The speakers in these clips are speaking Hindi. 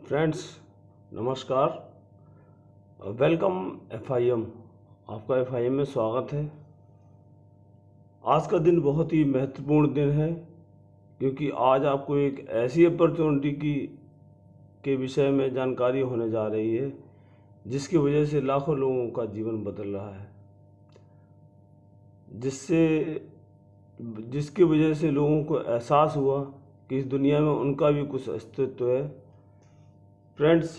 फ्रेंड्स, नमस्कार। Welcome FIM। आपका FIM में स्वागत है। आज का दिन बहुत ही महत्वपूर्ण दिन है, क्योंकि आज आपको एक ऐसी अपॉर्चुनिटी के विषय में जानकारी होने जा रही है जिसकी वजह से लाखों लोगों का जीवन बदल रहा है, जिसकी वजह से लोगों को एहसास हुआ कि इस दुनिया में उनका भी कुछ अस्तित्व है। फ्रेंड्स,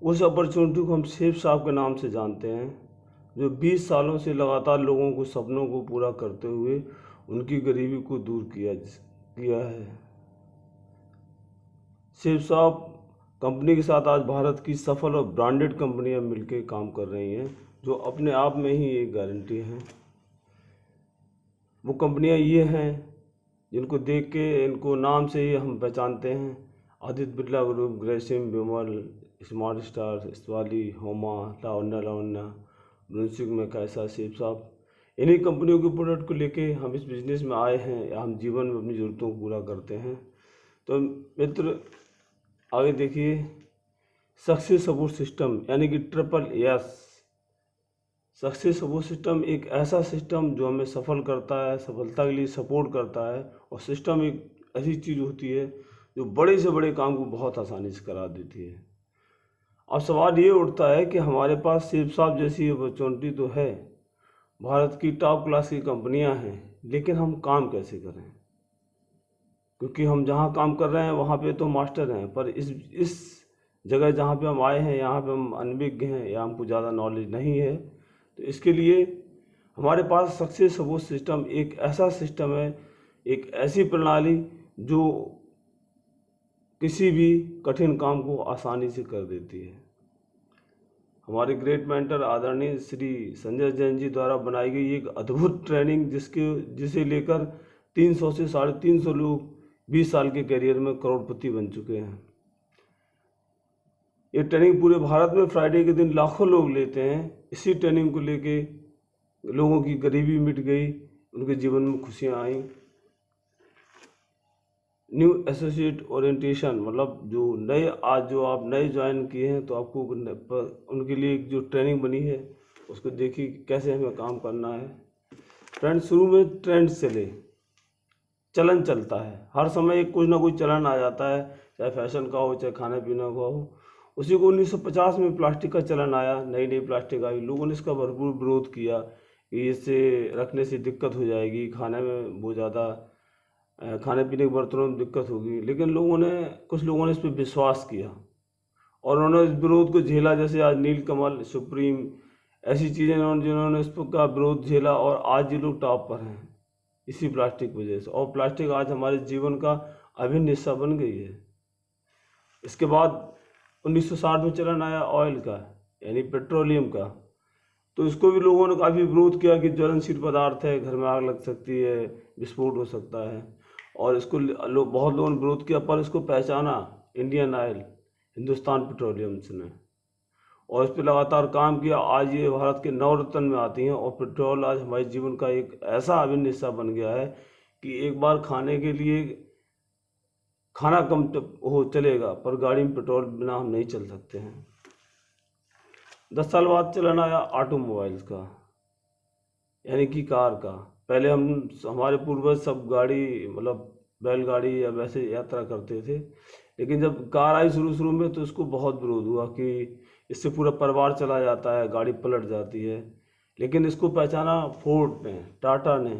उस अपॉर्चुनिटी को हम शेख साहब के नाम से जानते हैं, जो 20 सालों से लगातार लोगों को सपनों को पूरा करते हुए उनकी गरीबी को दूर किया है। शेख साहब कंपनी के साथ आज भारत की सफल और ब्रांडेड कंपनियां मिलकर काम कर रही हैं, जो अपने आप में ही एक गारंटी हैं। वो कंपनियां ये हैं जिनको देख के, इनको नाम से ही हम पहचानते हैं: आदित्य बिरला ग्रुप, ग्रेसिम, विमल, स्मार्ट स्टार, स्वाली, होमा, लावण्या, ब्रुंसविक में कैसा, शेख साहब। इन्हीं कंपनियों के प्रोडक्ट को लेके हम इस बिज़नेस में आए हैं, या हम जीवन में अपनी ज़रूरतों को पूरा करते हैं। तो मित्र, आगे देखिए। सक्सेस सपोर्ट सिस्टम यानी कि SSS। सक्सेस सपोर्ट सिस्टम एक ऐसा सिस्टम जो हमें सफल करता है, सफलता के लिए सपोर्ट करता है। और सिस्टम एक ऐसी चीज़ होती है जो बड़े से बड़े काम को बहुत आसानी से करा देती है। अब सवाल ये उठता है कि हमारे पास शेख साहब जैसी अपॉर्चुनिटी तो है, भारत की टॉप क्लास की कंपनियां हैं, लेकिन हम काम कैसे करें? क्योंकि हम जहाँ काम कर रहे हैं वहाँ पे तो मास्टर हैं, पर इस जगह जहाँ पे हम आए हैं, यहाँ पे हम अनभिज्ञ हैं या हमको ज़्यादा नॉलेज नहीं है। तो इसके लिए हमारे पास सक्सेस सपोर्ट सिस्टम एक ऐसा सिस्टम है, एक ऐसी प्रणाली जो किसी भी कठिन काम को आसानी से कर देती है। हमारे ग्रेट मेंटर आदरणीय श्री संजय जैन जी द्वारा बनाई गई एक अद्भुत ट्रेनिंग, जिसे लेकर 300 से 350 लोग 20 साल के करियर में करोड़पति बन चुके हैं। ये ट्रेनिंग पूरे भारत में फ्राइडे के दिन लाखों लोग लेते हैं। इसी ट्रेनिंग को लेके लोगों की गरीबी मिट गई, उनके जीवन में खुशियाँ आई। न्यू एसोसिएट ओरिएंटेशन मतलब जो आप नए ज्वाइन किए हैं, तो आपको उनके लिए जो ट्रेनिंग बनी है उसको देखिए कैसे हमें काम करना है। फ्रेंड्स, शुरू में ट्रेंड चलन चलता है। हर समय एक कुछ ना कुछ चलन आ जाता है, चाहे फैशन का हो, चाहे खाने पीने का हो। उसी को 1950 में प्लास्टिक का चलन आया, नई प्लास्टिक आई। लोगों ने इसका भरपूर विरोध किया कि इसे रखने से दिक्कत हो जाएगी, खाने में बहुत ज़्यादा खाने पीने के बर्तनों में दिक्कत होगी। लेकिन कुछ लोगों ने इस पर विश्वास किया और उन्होंने इस विरोध को झेला। जैसे आज नीलकमल, सुप्रीम, ऐसी चीज़ें जिन्होंने इस का विरोध झेला, और आज ये लोग टॉप पर हैं इसी प्लास्टिक वजह से। और प्लास्टिक आज हमारे जीवन का अभिन्न हिस्सा बन गई है। इसके बाद 1960 में चलन आया ऑयल का, यानी पेट्रोलियम का। तो इसको भी लोगों ने काफ़ी विरोध किया कि ज्वलनशील पदार्थ है, घर में आग लग सकती है, विस्फोट हो सकता है। और इसको बहुत लोगों ने विरोध किया, पर इसको पहचाना इंडियन ऑयल, हिंदुस्तान पेट्रोलियम्स ने, और इस पर लगातार काम किया। आज ये भारत के नवरत्न में आती हैं। और पेट्रोल आज हमारे जीवन का एक ऐसा अभिन्न हिस्सा बन गया है कि एक बार खाने के लिए खाना कम हो चलेगा, पर गाड़ी में पेट्रोल बिना हम नहीं चल सकते हैं। 10 साल बाद चलन आया ऑटोमोबाइल्स का, यानी कि कार का। पहले हमारे पूर्वज सब गाड़ी मतलब बैलगाड़ी या वैसे यात्रा करते थे, लेकिन जब कार आई शुरू में, तो इसको बहुत विरोध हुआ कि इससे पूरा परिवार चला जाता है, गाड़ी पलट जाती है। लेकिन इसको पहचाना फोर्ड ने, टाटा ने,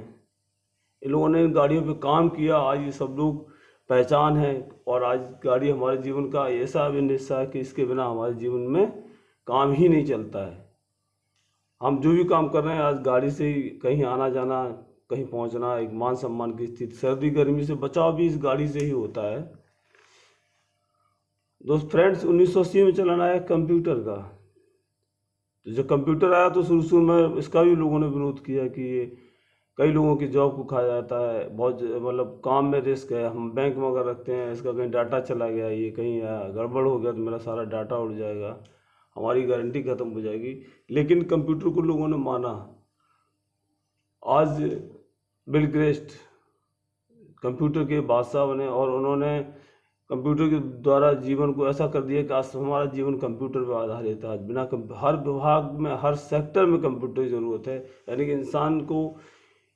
इन लोगों ने इन गाड़ियों पे काम किया। आज ये सब लोग पहचान है, और आज गाड़ी हमारे जीवन का ऐसा अभिन्न हिस्सा है कि इसके बिना हमारे जीवन में काम ही नहीं चलता है। हम जो भी काम कर रहे हैं, आज गाड़ी से ही कहीं आना जाना, कहीं पहुंचना, एक मान सम्मान की स्थिति, सर्दी गर्मी से बचाव भी इस गाड़ी से ही होता है। दोस्त फ्रेंड्स, 1980 में चलन आया कंप्यूटर का। तो जब कंप्यूटर आया, तो शुरू में इसका भी लोगों ने विरोध किया कि ये कई लोगों की जॉब को खा जाता है, बहुत मतलब काम में रिस्क है। हम बैंक में अगर रखते हैं, इसका कहीं डाटा चला गया, ये कहीं गड़बड़ हो गया, तो मेरा सारा डाटा उड़ जाएगा, हमारी गारंटी ख़त्म हो जाएगी। लेकिन कंप्यूटर को लोगों ने माना। आज बिल गेट्स कंप्यूटर के बादशाह बने, और उन्होंने कंप्यूटर के द्वारा जीवन को ऐसा कर दिया कि आज हमारा जीवन कंप्यूटर पर आधारित है। आज हर विभाग में, हर सेक्टर में कंप्यूटर की ज़रूरत है। यानी कि इंसान को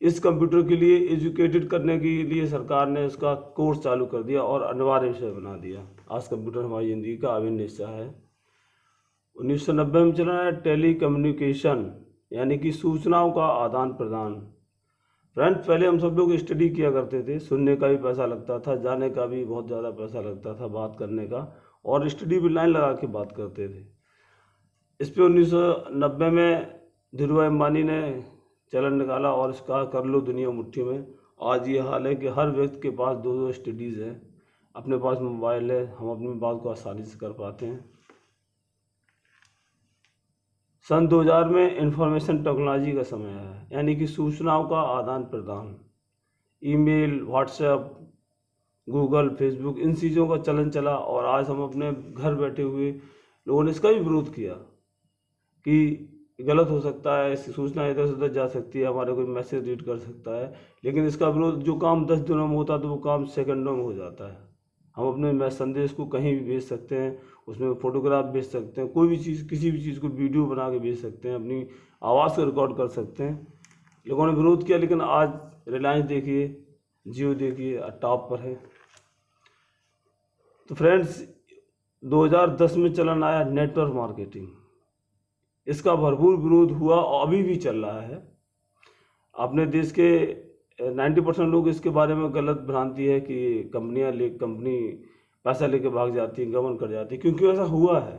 इस कंप्यूटर के लिए एजुकेटेड करने के लिए सरकार ने उसका कोर्स चालू कर दिया और अनिवार्य विषय बना दिया। आज कंप्यूटर हमारी ज़िंदगी का अभिन्न हिस्सा है। 1990 में चला है टेली कम्युनिकेशन, यानी कि सूचनाओं का आदान प्रदान। फ्रेंड्स, पहले हम सब लोग स्टडी किया करते थे, सुनने का भी पैसा लगता था, जाने का भी बहुत ज़्यादा पैसा लगता था, बात करने का, और स्टडी भी लाइन लगा के बात करते थे। इस पे 1990 में धीरूभाई अंबानी ने चलन निकाला और इसका कर लो दुनिया मुट्ठी में। आज ये हाल है कि हर व्यक्ति के पास 2 स्टडीज़ है, अपने पास मोबाइल है, हम अपनी बात को आसानी से कर पाते हैं। सन 2000 में इंफॉर्मेशन टेक्नोलॉजी का समय है, यानी कि सूचनाओं का आदान प्रदान। ईमेल, व्हाट्सएप, गूगल, फेसबुक, इन चीज़ों का चलन चला और आज हम अपने घर बैठे हुए लोगों ने इसका भी विरोध किया कि गलत हो सकता है, इसकी सूचना इधर से उधर जा सकती है, हमारे कोई मैसेज रीड कर सकता है। लेकिन इसका विरोध, जो काम 10 दिनों में होता तो वो काम सेकंडों में हो जाता है। हम अपने संदेश को कहीं भी भेज सकते हैं, उसमें फोटोग्राफ भेज सकते हैं, कोई भी चीज़, किसी भी चीज़ को वीडियो बना के भेज सकते हैं, अपनी आवाज़ को रिकॉर्ड कर सकते हैं। लोगों ने विरोध किया, लेकिन आज रिलायंस देखिए, जियो देखिए, टॉप पर है। तो फ्रेंड्स, 2010 में चलन आया नेटवर्क मार्केटिंग। इसका भरपूर विरोध हुआ और अभी भी चल रहा है। अपने देश के 90% लोग इसके बारे में गलत भ्रांति है कि कंपनी पैसा लेके भाग जाती है, गबन कर जाती है, क्योंकि ऐसा हुआ है।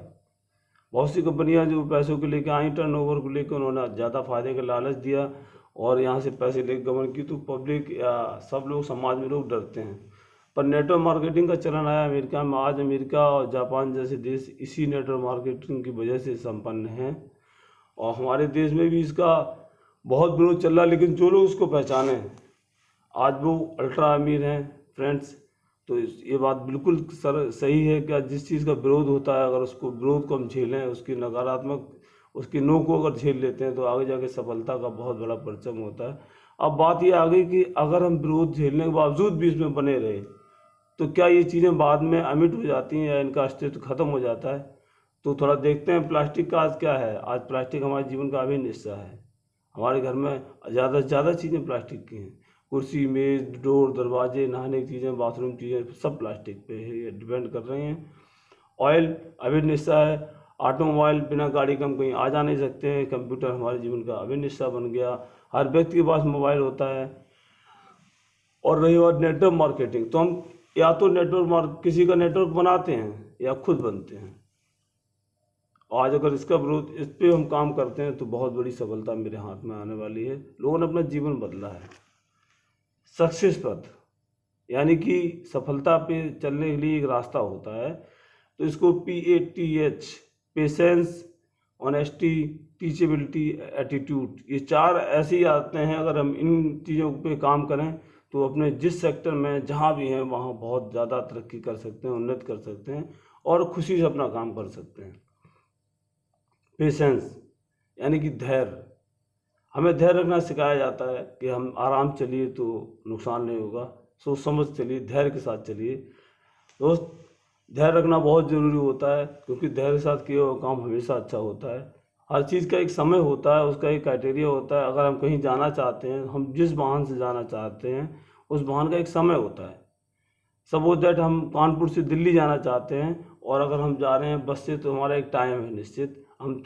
बहुत सी कंपनियां जो पैसों को लेकर आई, टर्नओवर को लेकर उन्होंने ज़्यादा फायदे का लालच दिया और यहाँ से पैसे लेकर गबन की, तो पब्लिक या सब लोग, समाज में लोग डरते हैं। पर नेटवर्क मार्केटिंग का चलन आया अमेरिका में। आज अमेरिका और जापान जैसे देश इसी नेटवर्क मार्केटिंग की वजह से संपन्न हैं और हमारे देश में भी इसका बहुत विरोध चल रहा है। लेकिन जो लोग इसको पहचाने, आज वो अल्ट्रा अमीर हैं। फ्रेंड्स, तो ये बात बिल्कुल सही है कि जिस चीज़ का विरोध होता है, अगर उसको विरोध को हम झेलें, उसकी नकारात्मक, उसकी नो को अगर झेल लेते हैं, तो आगे जाके सफलता का बहुत बड़ा परचम होता है। अब बात ये आ गई कि अगर हम विरोध झेलने के बावजूद भी इसमें बने रहे, तो क्या ये चीज़ें बाद में अमिट हो जाती हैं या इनका अस्तित्व खत्म हो जाता है? तो थोड़ा देखते हैं प्लास्टिक का आज क्या है। आज प्लास्टिक हमारे जीवन का अभिन्न हिस्सा है। हमारे घर में ज़्यादा से ज़्यादा चीज़ें प्लास्टिक की हैं। कुर्सी, मेज, डोर, दरवाजे, नहाने की चीज़ें, बाथरूम चीज़ें, सब प्लास्टिक पे है, डिपेंड कर रही हैं। ऑयल अभिन्न हिस्सा है। ऑटोमोबाइल, बिना गाड़ी के हम कहीं आ जा नहीं सकते हैं। कंप्यूटर हमारे जीवन का अभिन्न हिस्सा बन गया। हर व्यक्ति के पास मोबाइल होता है। और रही बात नेटवर्क मार्केटिंग, तो हम या तो किसी का नेटवर्क बनाते हैं या खुद बनते हैं। आज अगर इसका विरोध, इस पे हम काम करते हैं, तो बहुत बड़ी सफलता मेरे हाथ में आने वाली है। लोगों ने अपना जीवन बदला है। सक्सेस पथ, यानी कि सफलता पे चलने के लिए एक रास्ता होता है, तो इसको PATH, patience, honesty, teachability, attitude, ये 4 ऐसी आते हैं। अगर हम इन चीज़ों पे काम करें तो अपने जिस सेक्टर में जहाँ भी हैं वहाँ बहुत ज़्यादा तरक्की कर सकते हैं, उन्नति कर सकते हैं और खुशी से अपना काम कर सकते हैं। पेशेंस, यानी कि धैर्य, हमें धैर्य रखना सिखाया जाता है कि हम आराम चलिए तो नुकसान नहीं होगा, सोच समझ चलिए, धैर्य के साथ चलिए। दोस्त, धैर्य रखना बहुत ज़रूरी होता है, क्योंकि धैर्य के साथ किया हुआ काम हमेशा अच्छा होता है। हर चीज़ का एक समय होता है, उसका एक क्राइटेरिया होता है। अगर हम कहीं जाना चाहते हैं, हम जिस वाहन से जाना चाहते हैं, उस वाहन का एक समय होता है। सपोज दैट हम कानपुर से दिल्ली जाना चाहते हैं और अगर हम जा रहे हैं बस से, तो हमारा एक टाइम है निश्चित, हम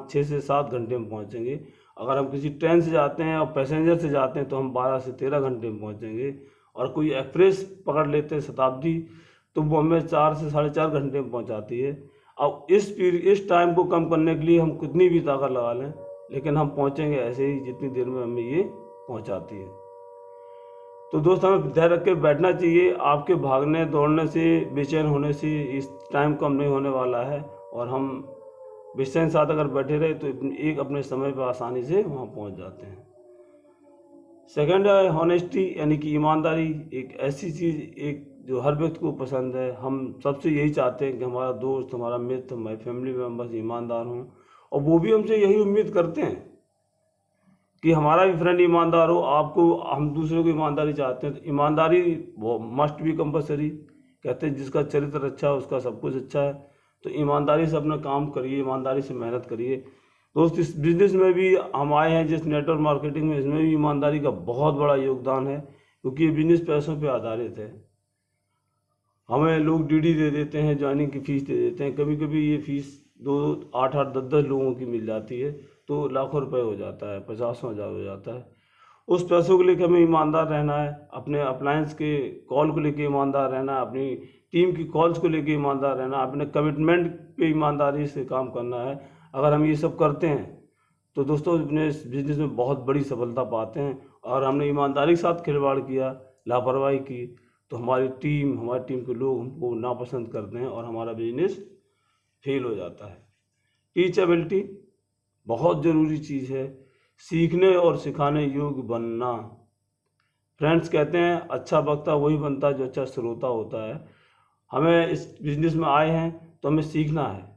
6 से 7 घंटे में पहुंचेंगे। अगर हम किसी ट्रेन से जाते हैं और पैसेंजर से जाते हैं, तो हम 12 से 13 घंटे में पहुंचेंगे। और कोई एक्सप्रेस पकड़ लेते हैं, शताब्दी, तो वो हमें 4 से 4.5 घंटे में पहुंचाती है। अब इस टाइम को कम करने के लिए हम कितनी भी ताकत लगा लें, लेकिन हम पहुंचेंगे ऐसे ही जितनी देर में हमें ये पहुंचाती है। तो दोस्त, हमें धैर्य रख के बैठना चाहिए। आपके भागने दौड़ने से, बेचैन होने से इस टाइम कम नहीं होने वाला है, और हम विषय साथ अगर बैठे रहे तो एक अपने समय पर आसानी से वहाँ पहुँच जाते हैं। सेकंड है हॉनेस्टी, यानी कि ईमानदारी। एक ऐसी चीज़, एक जो हर व्यक्ति को पसंद है। हम सबसे यही चाहते हैं कि हमारा दोस्त, हमारा मित्र, हमारी फैमिली मेम्बर्स ईमानदार हों, और वो भी हमसे यही उम्मीद करते हैं कि हमारा भी फ्रेंड ईमानदार हो। आपको, हम दूसरों को ईमानदारी चाहते हैं, तो ईमानदारी मस्ट बी कंपलसरी, कहते हैं जिसका चरित्र अच्छा है उसका सब कुछ अच्छा है। तो ईमानदारी से अपना काम करिए, ईमानदारी से मेहनत करिए। दोस्त इस बिज़नेस में भी हम आए हैं जिस नेटवर्क मार्केटिंग में, इसमें भी ईमानदारी का बहुत बड़ा योगदान है, क्योंकि ये बिज़नेस पैसों पे आधारित है। हमें लोग डीडी दे देते हैं, ज्वाइनिंग की फ़ीस दे देते हैं, कभी कभी ये फ़ीस 2 8 8 10 10 लोगों की मिल जाती है तो लाखों रुपए हो जाता है, 50,000 हो जाता है। उस पैसों को लेकर हमें ईमानदार रहना है, अपने अप्लायंस के कॉल को लेकर ईमानदार रहना है, अपनी टीम की कॉल्स को लेकर ईमानदार रहना, अपने कमिटमेंट पे ईमानदारी से काम करना है। अगर हम ये सब करते हैं तो दोस्तों अपने इस बिज़नेस में बहुत बड़ी सफलता पाते हैं। और हमने ईमानदारी के साथ खिलवाड़ किया, लापरवाही की, तो हमारी टीम के लोग हमको नापसंद करते हैं और हमारा बिजनेस फेल हो जाता है। टीचेबिलिटी बहुत ज़रूरी चीज़ है, सीखने और सिखाने योग्य बनना। फ्रेंड्स कहते हैं अच्छा वक्ता वही बनता है जो अच्छा श्रोता होता है। हमें इस बिजनेस में आए हैं तो हमें सीखना है।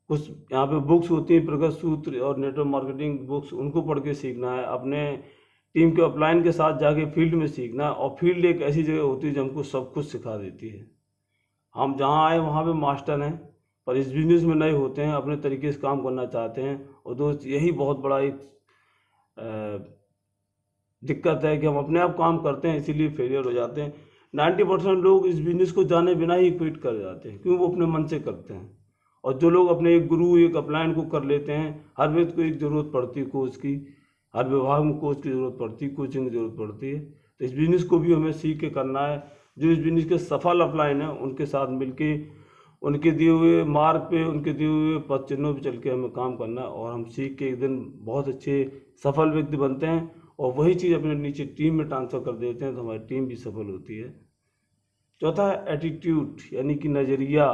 कुछ यहाँ पे बुक्स होती हैं, प्रगत सूत्र और नेटवर्क मार्केटिंग बुक्स, उनको पढ़ के सीखना है। अपने टीम के अपलाइन के साथ जाके फील्ड में सीखना है। और फील्ड एक ऐसी जगह होती है जो हमको सब कुछ सिखा देती है। हम जहाँ आए वहाँ पे मास्टर हैं, पर इस बिजनेस में नए होते हैं, अपने तरीके से काम करना चाहते हैं। और दोस्त यही बहुत बड़ा एक दिक्कत है कि हम अपने आप काम करते हैं इसीलिए फेलियर हो जाते हैं। 90% लोग इस बिजनेस को जाने बिना ही क्विट कर जाते हैं, क्यों? वो अपने मन से करते हैं। और जो लोग अपने एक गुरु एक अपलाइन को कर लेते हैं, हर व्यक्ति को एक ज़रूरत पड़ती है कोच की, हर विभाग में कोच की ज़रूरत पड़ती है, कोचिंग की ज़रूरत पड़ती है। तो इस बिज़नेस को भी हमें सीख के करना है। जो इस बिज़नेस के सफल अपलाइन हैं उनके साथ मिलके, उनके दिए हुए मार्ग पे, उनके दिए हुए पद चिन्हों पे चल के हमें काम करना है। और हम सीख के एक दिन बहुत अच्छे सफल व्यक्ति बनते हैं और वही चीज़ अपने नीचे टीम में ट्रांसफ़र कर देते हैं, तो हमारी टीम भी सफल होती है। चौथा है एटीट्यूड, यानी कि नज़रिया।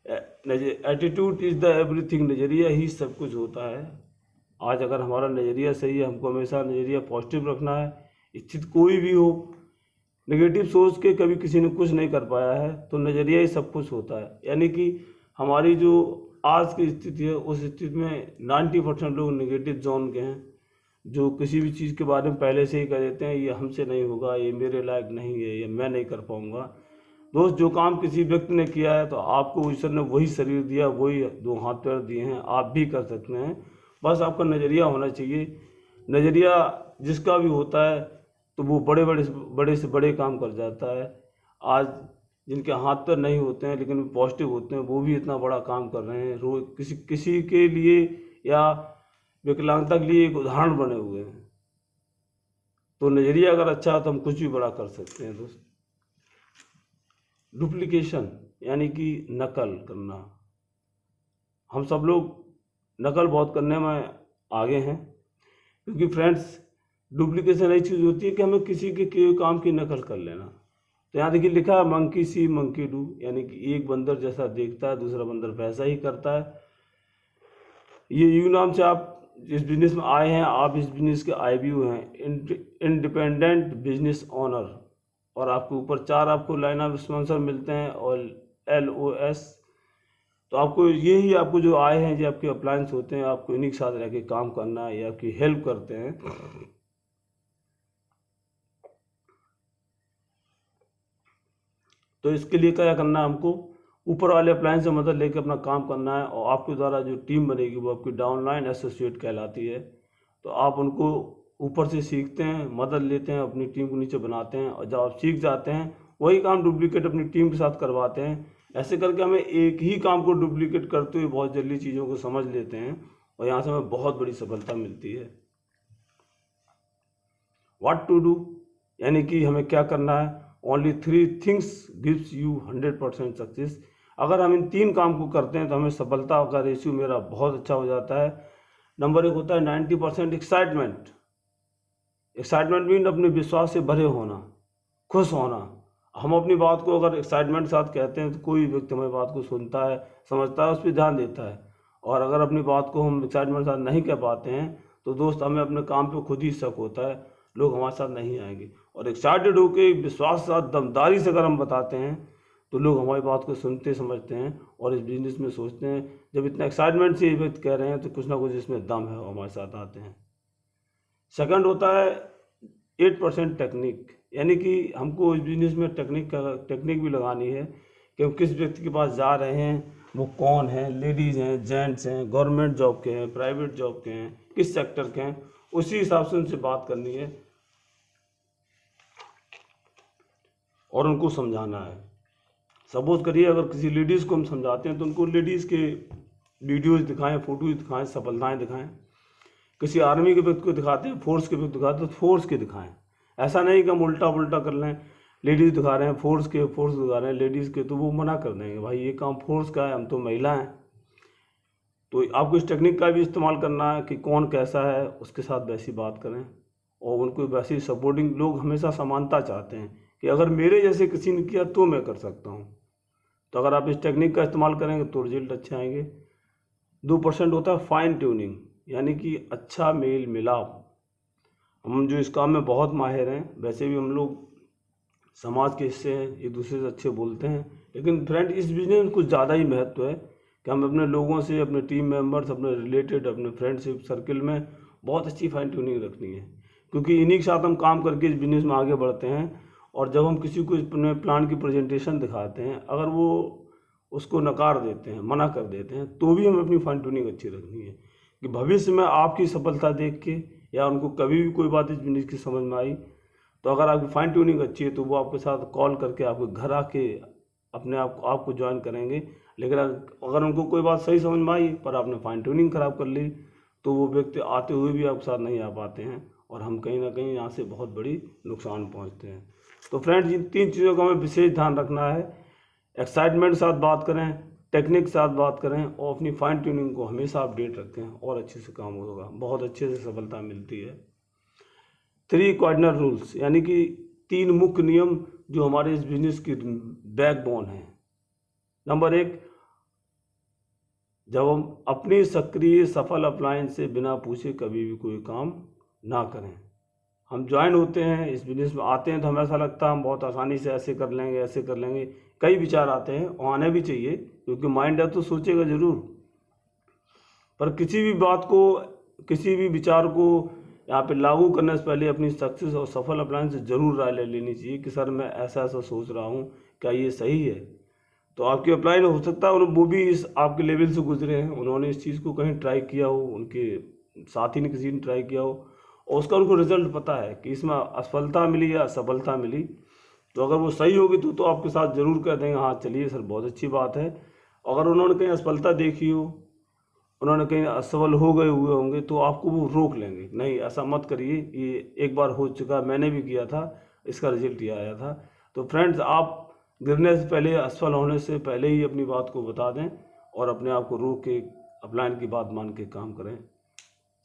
एटीट्यूड इज़ द एवरीथिंग, नज़रिया ही सब कुछ होता है। आज अगर हमारा नज़रिया सही है, हमको हमेशा नज़रिया पॉजिटिव रखना है। स्थिति कोई भी हो, नेगेटिव सोच के कभी किसी ने कुछ नहीं कर पाया है, तो नज़रिया ही सब कुछ होता है। यानी कि हमारी जो आज की स्थिति है उस स्थिति में 90% लोग नेगेटिव जोन के हैं, जो किसी भी चीज़ के बारे में पहले से ही कह देते हैं ये हमसे नहीं होगा, ये मेरे लायक नहीं है, ये मैं नहीं कर पाऊँगा। दोस्त जो काम किसी व्यक्ति ने किया है तो आपको ईश्वर ने वही शरीर दिया, वही 2 हाथ पैर दिए हैं, आप भी कर सकते हैं। बस आपका नज़रिया होना चाहिए। नज़रिया जिसका भी होता है तो वो बड़े से बड़े काम कर जाता है। आज जिनके हाथ पैर नहीं होते हैं लेकिन पॉजिटिव होते हैं, वो भी इतना बड़ा काम कर रहे हैं। रोज किसी के लिए या विकलांगता के लिए एक उदाहरण बने हुए हैं। तो नज़रिया अगर अच्छा है तो हम कुछ भी बड़ा कर सकते हैं दोस्त। डुप्लीकेशन यानी कि नकल करना। हम सब लोग नकल बहुत करने में आगे हैं, क्योंकि फ्रेंड्स डुप्लीकेशन ऐसी चीज़ होती है कि हमें किसी के किए काम की नकल कर लेना। तो यहाँ देखिए लिखा है मंकी सी मंकी डू, यानी कि एक बंदर जैसा देखता है दूसरा बंदर वैसा ही करता है। ये यू नाम से आप इस बिजनेस में आए हैं, आप इस बिजनेस के IBO हैं, इंडिपेंडेंट बिजनेस ओनर। और आपके ऊपर 4 आपको लाइन ऑफ स्पॉन्सर मिलते हैं और LOS। तो आपको यही आपको जो आए हैं, जो आपके अप्लायंस होते हैं, आपको इन्हीं के साथ रह के काम करना है, ये आपकी हेल्प करते हैं। तो इसके लिए क्या करना है, हमको ऊपर वाले अप्लायंस से मदद लेकर अपना काम करना है। और आपके द्वारा जो टीम बनेगी वो आपकी डाउनलाइन एसोसिएट कहलाती है। तो आप उनको ऊपर से सीखते हैं, मदद लेते हैं, अपनी टीम को नीचे बनाते हैं। और जब आप सीख जाते हैं वही काम डुप्लीकेट अपनी टीम के साथ करवाते हैं। ऐसे करके हमें एक ही काम को डुप्लीकेट करते हुए बहुत जल्दी चीज़ों को समझ लेते हैं और यहाँ से हमें बहुत बड़ी सफलता मिलती है। व्हाट टू डू, यानी कि हमें क्या करना है। Only 3 things gives you 100% success. अगर हम इन 3 काम को करते हैं तो हमें सफलता का रेशियो मेरा बहुत अच्छा हो जाता है। नंबर 1 होता है 90% एक्साइटमेंट। एक्साइटमेंट मीन अपने विश्वास से भरे होना, खुश होना। हम अपनी बात को अगर एक्साइटमेंट के साथ कहते हैं तो कोई व्यक्ति हमारी बात को सुनता है, समझता है, उस पर ध्यान देता है। और अगर अपनी बात को हम एक्साइटमेंट के साथ नहीं कह पाते हैं तो दोस्त हमें अपने काम पे खुद ही शक होता है, लोग हमारे साथ नहीं आएंगे। और एक्साइटेड होकर विश्वास के साथ दमदारी से अगर हम बताते हैं तो लोग हमारी बात को सुनते समझते हैं और इस बिजनेस में सोचते हैं जब इतना एक्साइटमेंट से ये व्यक्ति कह रहे हैं तो कुछ ना कुछ इसमें दम है और हमारे साथ आते हैं। सेकंड होता है 8% टेक्निक, यानी कि हमको इस बिजनेस में टेक्निक भी लगानी है कि हम किस व्यक्ति के पास जा रहे हैं, वो कौन है, लेडीज़ हैं, जेंट्स हैं, गवर्नमेंट जॉब के हैं, प्राइवेट जॉब के हैं, किस सेक्टर के हैं, उसी हिसाब से उनसे बात करनी है और उनको समझाना है। सपोज करिए अगर किसी लेडीज़ को हम समझाते हैं तो उनको लेडीज़ के वीडियोज़ दिखाएं, फोटोज दिखाएं, सफलताएं दिखाएं। किसी आर्मी के व्यक्ति को दिखाते हैं, फोर्स के व्यक्ति दिखाते हैं तो फोर्स के दिखाएं। ऐसा नहीं कि हम उल्टा पुल्टा कर लें, लेडीज़ दिखा रहे हैं फोर्स दिखा रहे हैं लेडीज़ के, तो वो मना कर देंगे, भाई ये काम फोर्स का है, हम तो महिला हैं। तो आपको इस टेक्निक का भी इस्तेमाल करना है कि कौन कैसा है, उसके साथ वैसी बात करें और उनको वैसी सपोर्टिंग। लोग हमेशा समानता चाहते हैं कि अगर मेरे जैसे किसी ने किया तो मैं कर सकता हूँ। तो अगर आप इस टेक्निक का इस्तेमाल करेंगे तो रिजल्ट अच्छे आएंगे। 2% होता है फाइन ट्यूनिंग, यानी कि अच्छा मेल मिलाप। हम जो इस काम में बहुत माहिर हैं, वैसे भी हम लोग समाज के हिस्से हैं, एक दूसरे से अच्छे बोलते हैं, लेकिन फ्रेंड इस बिजनेस में कुछ ज़्यादा ही महत्व है कि हम अपने लोगों से, अपने टीम मेंबर्स, अपने रिलेटेड, अपने फ्रेंडशिप सर्किल में बहुत अच्छी फाइन ट्यूनिंग रखनी है, क्योंकि इन्हीं के साथ हम काम करके इस बिज़नेस में आगे बढ़ते हैं। और जब हम किसी को अपने प्लान की प्रेजेंटेशन दिखाते हैं, अगर वो उसको नकार देते हैं, मना कर देते हैं, तो भी हमें अपनी फाइन ट्यूनिंग अच्छी रखनी है कि भविष्य में आपकी सफलता देख के या उनको कभी भी कोई बात इस बिजनेस की समझ में आई, तो अगर आपकी फाइन ट्यूनिंग अच्छी है तो वो आपके साथ कॉल करके आपके घर आके अपने आपको ज्वाइन करेंगे। लेकिन अगर उनको कोई बात सही समझ में आई पर आपने फाइन ट्यूनिंग खराब कर ली, तो वो व्यक्ति आते हुए भी आपके साथ नहीं आ पाते हैं और हम कहीं ना कहीं यहाँ से बहुत बड़ी नुकसान पहुँचते हैं। तो फ्रेंड्स, इन 3 चीज़ों का हमें विशेष ध्यान रखना है। एक्साइटमेंट के साथ बात करें, टेक्निक के साथ बात करें और अपनी फाइन ट्यूनिंग को हमेशा अपडेट रखें और अच्छे से काम होगा, बहुत अच्छे से सफलता मिलती है। 3 कार्डिनल रूल्स, यानी कि 3 मुख्य नियम जो हमारे इस बिजनेस की बैकबोन है। नंबर 1, जब हम अपनी सक्रिय सफल अपलायंस से बिना पूछे कभी भी कोई काम ना करें। हम ज्वाइन होते हैं, इस बिजनेस में आते हैं तो हमें ऐसा लगता है हम बहुत आसानी से ऐसे कर लेंगे, ऐसे कर लेंगे। कई विचार आते हैं और आने भी चाहिए, क्योंकि माइंड है तो सोचेगा ज़रूर। पर किसी भी बात को, किसी भी विचार को यहाँ पे लागू करने से पहले अपनी सक्सेस और सफल अप्लायंस से ज़रूर राय ले लेनी चाहिए कि सर मैं ऐसा ऐसा सोच रहा हूँ, क्या ये सही है। तो आपके अप्लाइन हो सकता है वो भी इस आपके लेवल से गुजरे हैं, उन्होंने इस चीज़ को कहीं ट्राई किया हो, उनके साथी ने किसी ने ट्राई किया हो और उसका उनको रिजल्ट पता है कि इसमें असफलता मिली या सफलता मिली। तो अगर वो सही होगी तो आपके साथ ज़रूर कह देंगे हाँ चलिए सर बहुत अच्छी बात है। अगर उन्होंने कहीं असफलता देखी हो, उन्होंने कहीं असफल हो गए हुए होंगे, तो आपको वो रोक लेंगे, नहीं ऐसा मत करिए, ये एक बार हो चुका, मैंने भी किया था, इसका रिजल्ट ये आया था। तो फ्रेंड्स, आप गिरने से पहले, असफल होने से पहले ही अपनी बात को बता दें और अपने आप को रोक के अपलाइन की बात मान के काम करें।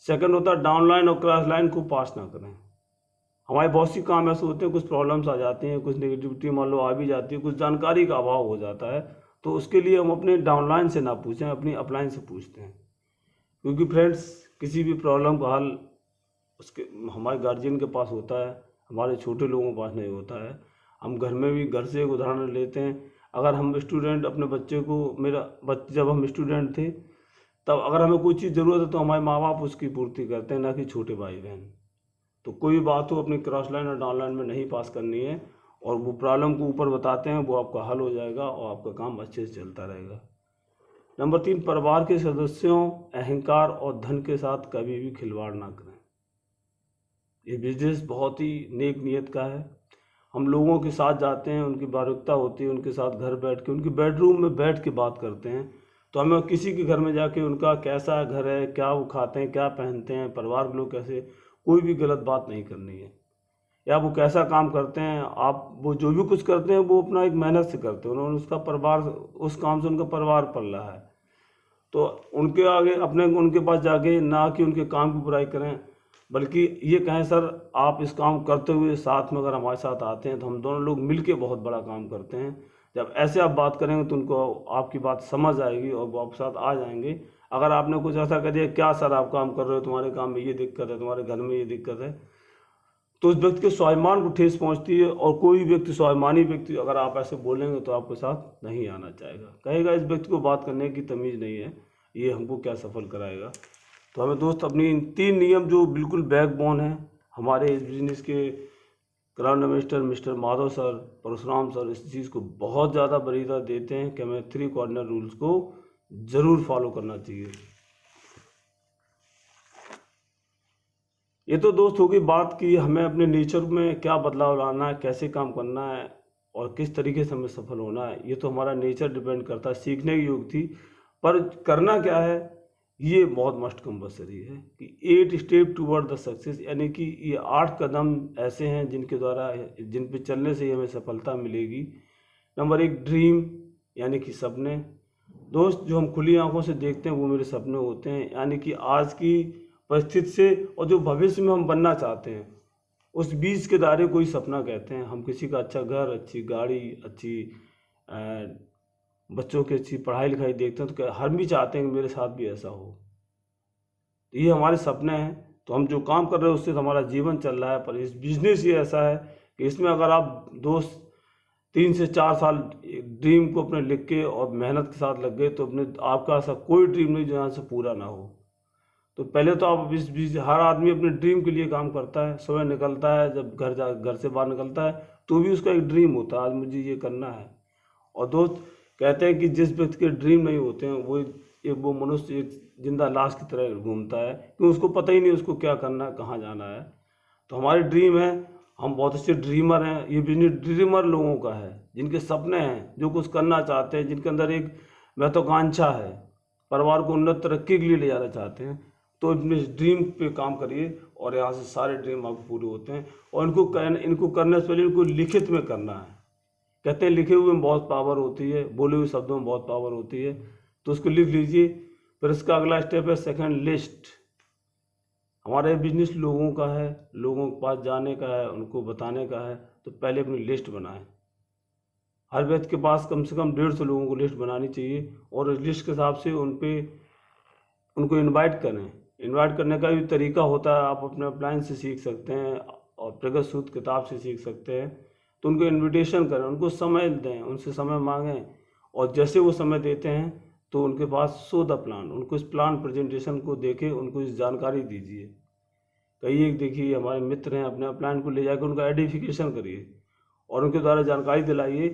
सेकंड होता है डाउनलाइन और क्रॉस लाइन को पास ना करें। हमारे बहुत सी काम ऐसे होते हैं, कुछ प्रॉब्लम्स आ जाती हैं, कुछ नेगेटिविटी मान लो आ भी जाती है, कुछ जानकारी का अभाव हो जाता है, तो उसके लिए हम अपने डाउनलाइन से ना पूछें, अपनी अपलाइन से पूछते हैं। क्योंकि फ्रेंड्स, किसी भी प्रॉब्लम का हल उसके हमारे गार्जियन के पास होता है, हमारे छोटे लोगों के पास नहीं होता है। हम घर में भी, घर से एक उदाहरण लेते हैं, अगर हम स्टूडेंट अपने बच्चे को, जब हम स्टूडेंट थे तब अगर हमें कोई चीज़ ज़रूरत है तो हमारे माँ बाप उसकी पूर्ति करते हैं, ना कि छोटे भाई बहन। तो कोई बात हो अपनी क्रॉस लाइन और डाउन लाइन में नहीं पास करनी है और वो प्रॉब्लम को ऊपर बताते हैं, वो आपका हल हो जाएगा और आपका काम अच्छे से चलता रहेगा। नंबर 3, परिवार के सदस्यों, अहंकार और धन के साथ कभी भी खिलवाड़ ना करें। ये बिजनेस बहुत ही नेक नियत का है। हम लोगों के साथ जाते हैं, उनकी बारीकता होती है, उनके साथ घर बैठ के, उनके बेडरूम में बैठ के बात करते हैं। तो हमें किसी के घर में जाके उनका कैसा घर है, क्या वो खाते हैं, क्या पहनते हैं, परिवार के लोग कैसे, कोई भी गलत बात नहीं करनी है। या वो कैसा काम करते हैं, आप वो जो भी कुछ करते हैं वो अपना एक मेहनत से करते हैं, उन्होंने उसका परिवार, उस काम से उनका परिवार पल रहा है। तो उनके आगे अपने उनके पास जाके ना कि उनके काम की बुराई करें, बल्कि ये कहें सर आप इस काम करते हुए साथ में अगर हमारे साथ आते हैं तो हम दोनों लोग मिलके बहुत बड़ा काम करते हैं। जब ऐसे आप बात करेंगे तो उनको आपकी बात समझ आएगी और वो आपके साथ आ जाएंगे। अगर आपने कुछ ऐसा कह दिया, क्या सर आप काम कर रहे हो, तुम्हारे काम में ये दिक्कत है, तुम्हारे घर में ये दिक्कत है, तो उस व्यक्ति के स्वाभिमान को ठेस पहुंचती है। और कोई व्यक्ति, स्वाभिमानी व्यक्ति, अगर आप ऐसे बोलेंगे तो आपके साथ नहीं आना चाहेगा, कहेगा इस व्यक्ति को बात करने की तमीज़ नहीं है, ये हमको क्या सफल कराएगा। तो हमें दोस्त अपनी इन 3 नियम जो बिल्कुल बैकबोन है हमारे इस बिजनेस के crown minister mister Madhav sir, Parshuram sir इस चीज़ को बहुत ज़्यादा वरीयता देते हैं कि हमें 3 कॉर्डिनर रूल्स को ज़रूर फॉलो करना चाहिए। ये तो दोस्त होगी बात कि हमें अपने नेचर में क्या बदलाव लाना है, कैसे काम करना है और किस तरीके से हमें सफल होना है। ये तो हमारा नेचर डिपेंड करता है, सीखने की योग थी। पर करना क्या है ये बहुत मस्ट कंपल्सरी है कि 8 स्टेप टूवर्ड द सक्सेस, यानी कि ये 8 कदम ऐसे हैं जिनके द्वारा, जिन पे चलने से ही हमें सफलता मिलेगी। नंबर 1 ड्रीम, यानी कि सपने। दोस्त जो हम खुली आंखों से देखते हैं वो मेरे सपने होते हैं, यानी कि आज की परिस्थिति से और जो भविष्य में हम बनना चाहते हैं उस बीच के दायरे को ही सपना कहते हैं। हम किसी का अच्छा घर, अच्छी गाड़ी, अच्छी बच्चों की अच्छी पढ़ाई लिखाई देखते हैं तो हम भी चाहते हैं कि मेरे साथ भी ऐसा हो। तो ये हमारे सपने हैं। तो हम जो काम कर रहे हैं उससे तो हमारा जीवन चल रहा है। पर इस बिजनेस ये ऐसा है कि इसमें अगर आप दोस्त 3 से 4 साल ड्रीम को अपने लिख के और मेहनत के साथ लग गए तो अपने आपका ऐसा कोई ड्रीम नहीं जो यहाँ से पूरा ना हो। तो पहले तो आप इस बीच, हर आदमी अपने ड्रीम के लिए काम करता है, सुबह निकलता है, जब घर से बाहर निकलता है तो भी उसका एक ड्रीम होता है, आज मुझे ये करना है। और दोस्त कहते हैं कि जिस व्यक्ति के ड्रीम नहीं होते हैं वो मनुष्य एक जिंदा लाश की तरह घूमता है, क्योंकि उसको पता ही नहीं उसको क्या करना है, कहाँ जाना है। तो हमारी ड्रीम है, हम बहुत अच्छे ड्रीमर हैं। ये बिजनेस ड्रीमर लोगों का है जिनके सपने हैं, जो कुछ करना चाहते हैं, जिनके अंदर एक महत्वाकांक्षा है, परिवार को उन्नत तरक्की के लिए ले जाना चाहते हैं। तो अपने ड्रीम पे काम करिए और यहाँ से सारे ड्रीम आपको पूरे होते हैं। और इनको करने से पहले इनको लिखित में करना है। कहते हैं लिखे हुए में बहुत पावर होती है, बोले हुए शब्दों में बहुत पावर होती है। तो उसको लिख लीजिए। फिर इसका अगला स्टेप है सेकंड लिस्ट। हमारे बिजनेस लोगों का है, लोगों के पास जाने का है, उनको बताने का है। तो पहले अपनी लिस्ट बनाएं। हर व्यक्ति के पास कम से कम 150 लोगों को लिस्ट बनानी चाहिए और इस लिस्ट के हिसाब से उनको इनवाइट करें। इनवाइट करने का भी तरीका होता है, आप अपने अपलाइन से सीख सकते हैं और प्रगत सूत्र किताब से सीख सकते हैं। तो उनको इनविटेशन करें, उनको समय दें, उनसे समय मांगें और जैसे वो समय देते हैं तो उनके पास शो द प्लान, उनको इस प्लान प्रेजेंटेशन को देके उनको इस जानकारी दीजिए। कई एक देखिए हमारे मित्र हैं, अपने प्लान को ले जाकर उनका आइडेंटिफिकेशन करिए और उनके द्वारा जानकारी दिलाइए।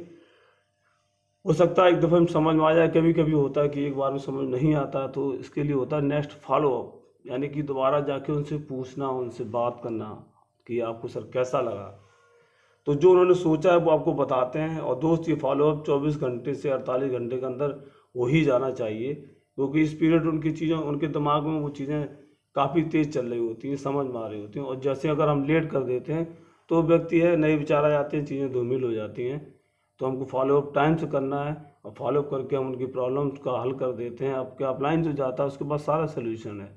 हो सकता है एक दफ़े में समझ में आ जाए, कभी कभी होता है कि एक बार में समझ नहीं आता, तो इसके लिए होता है नेक्स्ट फॉलो अप, यानी कि दोबारा जाके उनसे पूछना, उनसे बात करना कि आपको सर कैसा लगा। तो जो उन्होंने सोचा है वो आपको बताते हैं। और दोस्त ये फॉलोअप 24 घंटे से 48 घंटे के अंदर हो ही जाना चाहिए, क्योंकि इस पीरियड उनकी चीज़ें, उनके दिमाग में वो चीज़ें काफ़ी तेज़ चल रही होती हैं, समझ में आ रही होती हैं। और जैसे अगर हम लेट कर देते हैं तो व्यक्ति है नए विचार आ जाते हैं, चीज़ें धूमिल हो जाती हैं। तो हमको फॉलोअप टाइम से करना है और फॉलोअप करके हम उनकी प्रॉब्लम्स का हल कर देते हैं। अब क्या अपलाइन जो जाता है उसके पास सारा सोल्यूशन है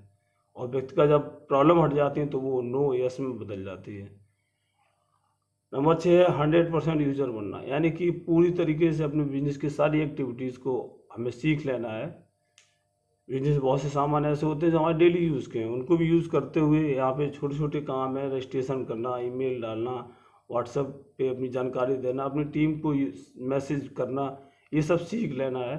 और व्यक्ति का जब प्रॉब्लम हट जाती है तो वो नो यस में बदल जाती है। नंबर 6 है 100% यूजर बनना, यानी कि पूरी तरीके से अपने बिजनेस की सारी एक्टिविटीज़ को हमें सीख लेना है। बिजनेस बहुत से सामान ऐसे होते हैं जो हमारे डेली यूज़ के हैं, उनको भी यूज़ करते हुए यहाँ पे छोटे छोटे काम है, रजिस्ट्रेशन करना, ईमेल डालना, व्हाट्सएप पे अपनी जानकारी देना, अपनी टीम को मैसेज करना, ये सब सीख लेना है।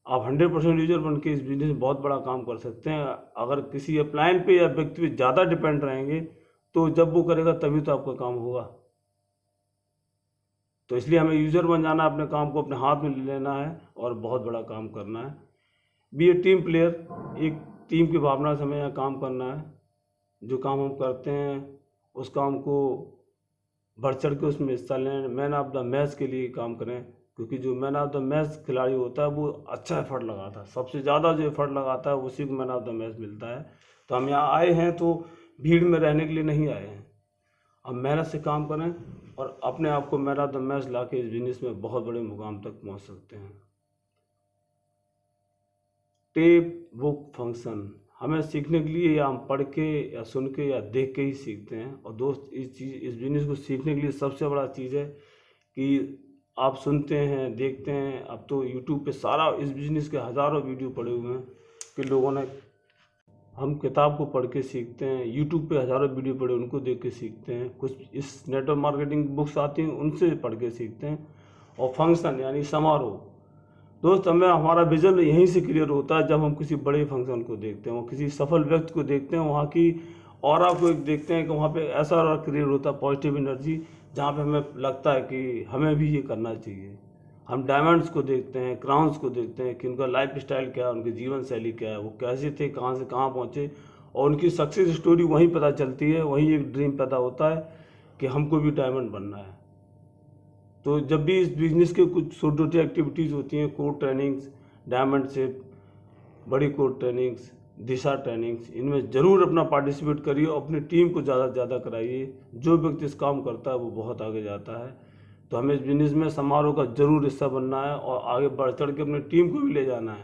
आप 100% यूजर बन के इस बिजनेस में बहुत बड़ा काम कर सकते हैं। अगर किसी अपलाइन पे या व्यक्ति पे ज़्यादा डिपेंड रहेंगे तो जब वो करेगा तभी तो आपका काम होगा। तो इसलिए हमें यूज़र बन जाना, अपने काम को अपने हाथ में ले लेना है और बहुत बड़ा काम करना है। बी ए टीम प्लेयर, एक टीम की भावना से हमें यहाँ काम करना है। जो काम हम करते हैं उस काम को बढ़ चढ़ के उसमें हिस्सा लें, मैन ऑफ द मैच के लिए काम करें, क्योंकि जो मैन ऑफ द मैच खिलाड़ी होता है वो अच्छा एफर्ट लगाता है, सबसे ज़्यादा जो एफर्ट लगाता है उसी को मैन ऑफ द मैच मिलता है। तो हम यहाँ आए हैं तो भीड़ में रहने के लिए नहीं आए हैं, हम मेहनत से काम करें और अपने आप को मैन ऑफ द मैच ला के इस बिजनेस में बहुत बड़े मुकाम तक पहुंच सकते हैं। टेप बुक फंक्शन, हमें सीखने के लिए या हम पढ़ के या सुन के या देख के ही सीखते हैं। और दोस्त इस बिजनेस को सीखने के लिए सबसे बड़ा चीज़ है कि आप सुनते हैं, देखते हैं। अब तो यूट्यूब पे सारा इस बिजनेस के हज़ारों वीडियो पड़े हुए हैं कि लोगों ने, हम किताब को पढ़ के सीखते हैं, यूट्यूब पे हज़ारों वीडियो पड़े उनको देख के सीखते हैं, कुछ इस नेटवर्क मार्केटिंग बुक्स आती हैं उनसे पढ़ के सीखते हैं। और फंक्शन यानी समारोह, दोस्त हमें हमारा विजन यहीं से क्लियर होता है जब हम किसी बड़े फंक्शन को देखते हैं, किसी सफल व्यक्ति को देखते हैं, वहाँ की और आपको एक देखते हैं कि वहाँ पे ऐसा और क्रिएट होता है पॉजिटिव एनर्जी, जहाँ पे हमें लगता है कि हमें भी ये करना चाहिए। हम डायमंड्स को देखते हैं, क्राउन्स को देखते हैं कि उनका लाइफ स्टाइल क्या है, उनकी जीवन शैली क्या है, वो कैसे थे, कहाँ से कहाँ पहुँचे, और उनकी सक्सेस स्टोरी वहीं पता चलती है। वहीं एक ड्रीम पैदा होता है कि हमको भी डायमंड बनना है। तो जब भी इस बिजनेस के कुछ छोटी छोटी एक्टिविटीज़ होती हैं, कोर ट्रेनिंग्स, डायमंडशिप, बड़ी कोर ट्रेनिंग्स, दिशा ट्रेनिंग्स, इनमें ज़रूर अपना पार्टिसिपेट करिए और अपनी टीम को ज़्यादा से ज़्यादा कराइए। जो व्यक्ति इस काम करता है वो बहुत आगे जाता है। तो हमें इस बिजनेस में समारोह का ज़रूर हिस्सा बनना है और आगे बढ़ चढ़ के अपनी टीम को भी ले जाना है,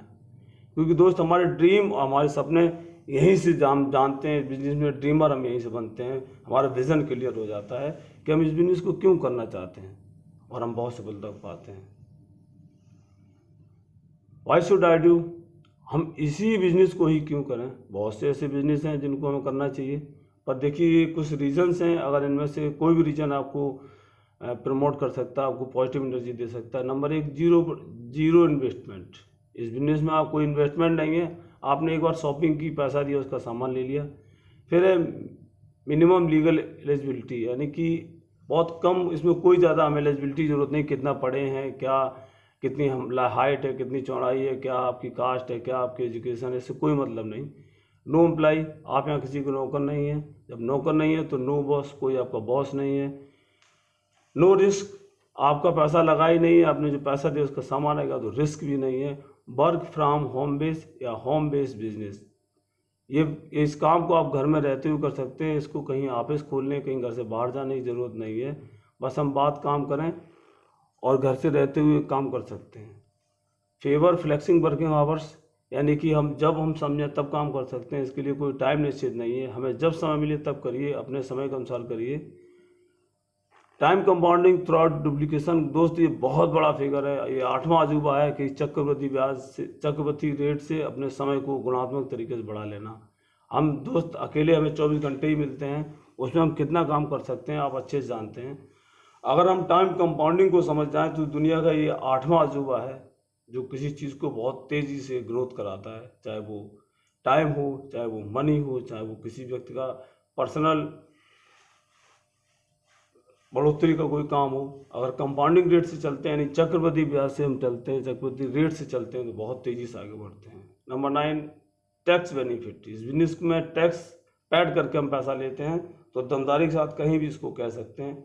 क्योंकि दोस्त हमारे ड्रीम और हमारे सपने यहीं से जानते हैं। बिजनेस में ड्रीमर हम यहीं से बनते हैं। हमारा विज़न क्लियर हो जाता है कि हम इस बिजनेस को क्यों करना चाहते हैं और हम बहुत सफलता पाते हैं। वाई शुड आई डू, हम इसी बिजनेस को ही क्यों करें। बहुत से ऐसे बिजनेस हैं जिनको हमें करना चाहिए, पर देखिए कुछ रीजंस हैं। अगर इनमें से कोई भी रीजन आपको प्रमोट कर सकता है, आपको पॉजिटिव एनर्जी दे सकता है। Number 1, zero investment. इस बिजनेस में आप कोई इन्वेस्टमेंट नहीं है, आपने एक बार शॉपिंग की, पैसा दिया, उसका सामान ले लिया। फिर है मिनिमम लीगल एलिजिबिलिटी, यानी कि बहुत कम, इसमें कोई ज़्यादा हमें एलिजिबिलिटी की जरूरत नहीं। कितना पढ़े हैं, क्या कितनी हम हाइट है, कितनी चौड़ाई है, क्या आपकी कास्ट है, क्या आपकी एजुकेशन है, इससे कोई मतलब नहीं। नो एम्प्लॉय, आप यहाँ किसी को नौकर नहीं है। जब नौकर नहीं है तो नो बॉस, कोई आपका बॉस नहीं है। नो रिस्क, आपका पैसा लगा ही नहीं है, आपने जो पैसा दिया उसका सामान आएगा, तो रिस्क भी नहीं है। वर्क फ्रॉम होम बेस या होम बेस्ड बिजनेस, ये इस काम को आप घर में रहते हुए कर सकते हैं। इसको कहीं ऑफिस खोलने, कहीं घर से बाहर जाने की ज़रूरत नहीं है। बस हम बात काम करें और घर से रहते हुए काम कर सकते हैं। फेवर फ्लेक्सिंग वर्किंग आवर्स, यानी कि जब हम समझें तब काम कर सकते हैं। इसके लिए कोई टाइम निश्चित नहीं है, हमें जब समय मिले तब करिए, अपने समय के अनुसार करिए। Time compounding through out duplication, दोस्त ये बहुत बड़ा फिगर है। ये 8वां अजूबा है कि चक्रवृद्धि ब्याज से, चक्रवृद्धि रेट से अपने समय को गुणात्मक तरीके से बढ़ा लेना। हम दोस्त अकेले हमें 24 घंटे ही मिलते हैं, उसमें हम कितना काम कर सकते हैं आप अच्छे से जानते हैं। अगर हम टाइम कंपाउंडिंग को समझ जाएं तो दुनिया का ये 8वां अजूबा है जो किसी चीज़ को बहुत तेज़ी से ग्रोथ कराता है, चाहे वो टाइम हो, चाहे वो मनी हो, चाहे वो किसी व्यक्ति का पर्सनल बढ़ोतरी का कोई काम हो। अगर कंपाउंडिंग रेट से चलते हैं, यानी चक्रवृद्धि ब्याज से हम चलते हैं, चक्रवृद्धि रेट से चलते हैं, तो बहुत तेज़ी से आगे बढ़ते हैं। Number 9, tax benefit. इस बिजनेस में टैक्स पैड करके हम पैसा लेते हैं, तो दमदारी के साथ कहीं भी इसको कह सकते हैं।